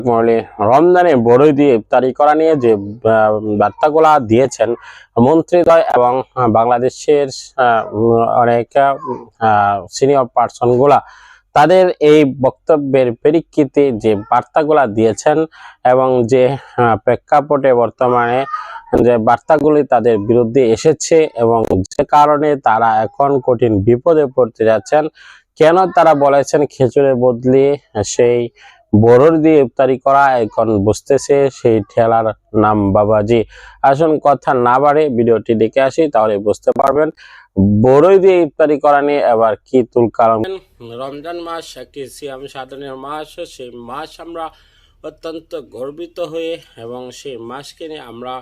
মহলে রমজানে বড়ই দিয়ে ইফতারি করা নিয়ে যে বার্তাগুলা দিয়েছেন মন্ত্রীদ্বয় এবং বাংলাদেশের অনেক সিনিয়র পার্সন গুলা, তাদের এই বক্তব্যের পরিপ্রেক্ষিতে যে বার্তাগুলা দিয়েছেন এবং যে প্রেক্ষাপটে বর্তমানে যে বার্তাগুলি তাদের বিরুদ্ধে এসেছে এবং যে কারণে তারা এখন কঠিন বিপদে পড়তে যাচ্ছেন, কেন তারা বলেছেন খেজুরের বদলে সেই বড়ই দিয়ে ইফতারি করা, এখন বুঝতেছে সেই ঠেলার নাম বাবাজি। আসুন কথা না বাড়ে ভিডিওটি দেখে আসি, তাহলে বুঝতে পারবেন বড়ই দিয়ে ইফতারি করা নিয়ে এবার কি তুলকালাম। রমজান মাস একটি সিয়াম সাধনের মাস, সেই মাস আমরা অত্যন্ত গর্বিত হয়ে এবং সেই মাসকে নিয়ে আমরা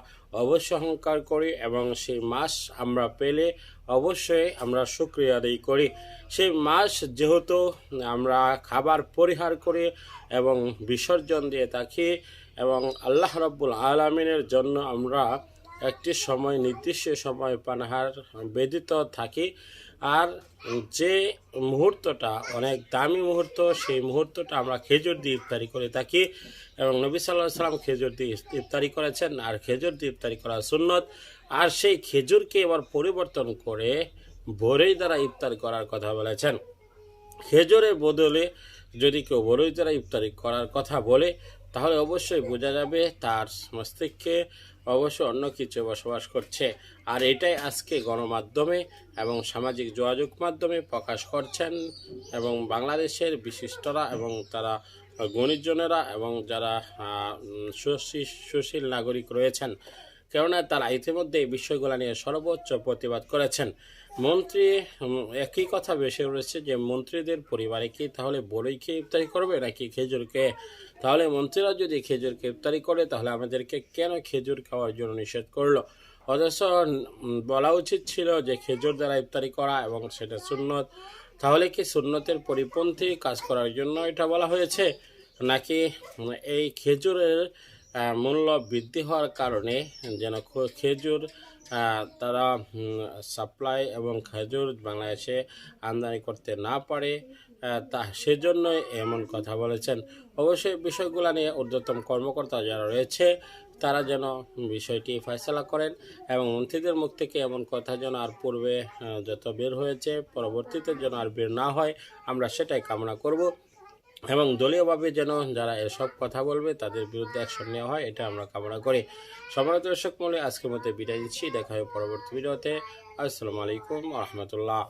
অবশ্য অহংকার করি এবং সেই মাস আমরা পেলে অবশ্যই আমরা শুকরিয়া আদায় করি। সেই মাস যেহেতু আমরা খাবার পরিহার করি এবং বিসর্জন দিয়ে থাকি এবং আল্লাহ রাব্বুল আলামিনের জন্য আমরা একটি সময় নির্দিষ্ট সময় পানাহার ব্যতীত থাকি, আর যে মুহূর্তটা অনেক দামি মুহূর্ত, সেই মুহূর্তটা আমরা খেজুর দিয়ে ইফতারি করে থাকি এবং নবী সাল্লাল্লাহু আলাইহি ওয়াসাল্লাম খেজুর দিয়ে ইফতারি করেছেন, আর খেজুর দিয়ে ইফতারি করা সুন্নত। আর সেই খেজুরকে এবার পরিবর্তন করে বড়ই দ্বারা ইফতারি করার কথা বলেছেন। খেজুরের বদলে যদি কেউ বড়ই দ্বারা ইফতারি করার কথা বলে, তাহলে অবশ্যই বোঝা যাবে তার মস্তিষ্কে অবশ্যই অন্য কিছু বসবাস করছে। আর এটাই আজকে গণমাধ্যমে এবং সামাজিক যোগাযোগ মাধ্যমে প্রকাশ করছেন এবং বাংলাদেশের বিশিষ্টরা এবং তারা গণিতজনেরা এবং যারা সুশীল নাগরিক রয়েছেন, কেননা তারা ইতিমধ্যে এই বিষয়গুলো নিয়ে সর্বোচ্চ প্রতিবাদ করেছেন। মন্ত্রী একই কথা বেশি উঠেছে যে মন্ত্রীদের পরিবারে কি তাহলে বড়ইকে ইফতারি করবে নাকি খেজুরকে? তাহলে মন্ত্রীরা যদি খেজুরকে ইফতারি করে, তাহলে আমাদেরকে কেন খেজুর খাওয়ার জন্য নিষেধ করলো? অথচ বলা উচিত ছিল যে খেজুর দ্বারা ইফতারি করা এবং সেটা সুন্নত। তাহলে কি সুন্নতের পরিপন্থী কাজ করার জন্য এটা বলা হয়েছে, নাকি এই খেজুরের মূল্য বৃদ্ধি হওয়ার কারণে যেন খেজুর তারা সাপ্লাই এবং খেজুর বাংলাদেশে আমদানি করতে না পারে, তা সেজন্যই এমন কথা বলেছেন। অবশ্যই বিষয়গুলো নিয়ে ঊর্ধ্বতন কর্মকর্তা যারা রয়েছে তারা যেন বিষয়টি ফয়সালা করেন এবং মন্ত্রীদের মুখ থেকে এমন কথা যেন আর পূর্বে যত বের হয়েছে পরবর্তীতে যেন আর বের না হয়, আমরা সেটাই কামনা করব এবং দলীয়ভাবে যেন যারা এসব কথা বলবে তাদের বিরুদ্ধে অ্যাকশন নেওয়া হয়, এটা আমরা কামনা করি। সম্মানিত দর্শক মহলে আজকের মধ্যে বিদায় দিচ্ছি, দেখা হবে পরবর্তী ভিডিওতে। আসসালামু আলাইকুম ওয়া রাহমাতুল্লাহ।